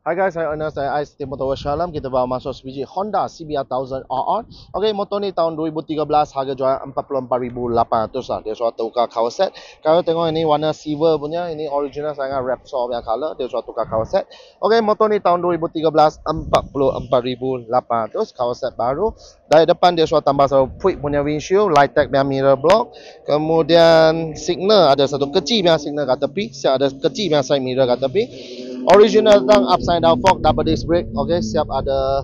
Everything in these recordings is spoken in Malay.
Hi guys, saya Ernest dari ICT Motor Shalom. Kita bawa masuk sebiji Honda CBR 1000RR. Okey, motor ni tahun 2013, harga jual 44,800 lah. Dia sudah tukar cover set. Kalau tengok ini warna silver punya, ini original sangat Repsol punya color. Dia sudah tukar cover set. Okey, motor ni tahun 2013, 44,800 cover set baru. Dari depan dia sudah tambah satu Puig punya windshield, Lightech punya mirror block. Kemudian signal ada satu kecil punya signal kat tepi, siap ada kecil punya side mirror kat tepi. Original tang upside down fork, double disc brake. Okey, siap ada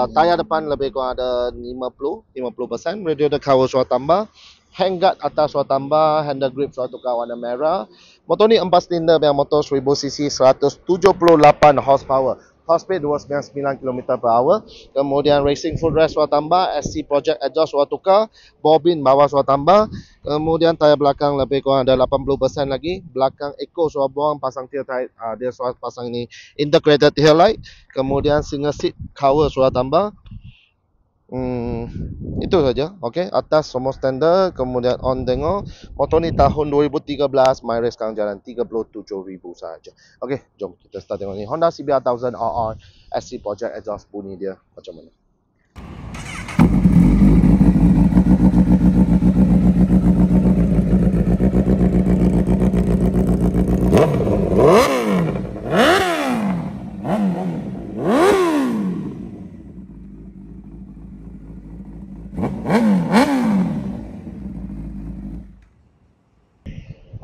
tayar depan lebih kurang ada 50%. Radiator cover sudah tambah. Handguard atas sudah tambah. Handle grip sudah tukar warna merah. Motor ni 4 silinder yang motor 1000cc, 178 horsepower. Top speed 299 km/h. Kemudian racing footrest sudah tambah. SC Project exhaust sudah tukar. Bobin bawah sudah tambah. Kemudian tayar belakang lebih kurang ada 80% lagi. Belakang Eco sudah buang, pasang tail light. Dia sudah pasang ini integrated tail light. Kemudian single seat cover sudah tambah. Itu saja. Okey, atas semua standard. Kemudian on tengok motor ni tahun 2013, my race sekarang jalan 37,000 saja. Okey, jom kita start tengok ni Honda CBR 1000RR SC Project exhaust bunyi dia macam mana.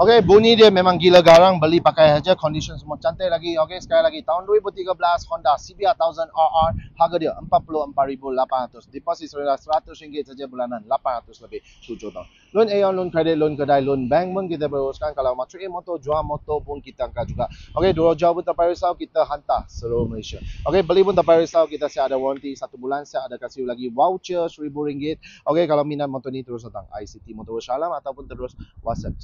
Okey, bunyi dia memang gila garang, beli pakai saja, condition semua cantik lagi. Okey, sekali lagi tahun 2013 Honda CBR 1000RR, harga dia 44,800. Deposit RM100 saja bulanan, 800 lebih 7 tahun. Loan Aeon, loan kredit, loan kedai, loan bank pun kita beruruskan. Kalau mau trade motor, jual motor pun kita angkat juga. Okey, dua jauh pun tak payah risau, kita hantar seluruh Malaysia. Okey, beli pun tak payah risau, kita siap ada warranty 1 bulan, siap ada kasih lagi voucher RM1,000. Okey, kalau minat motor ni terus datang ICT Motor Shalom ataupun terus WhatsApp.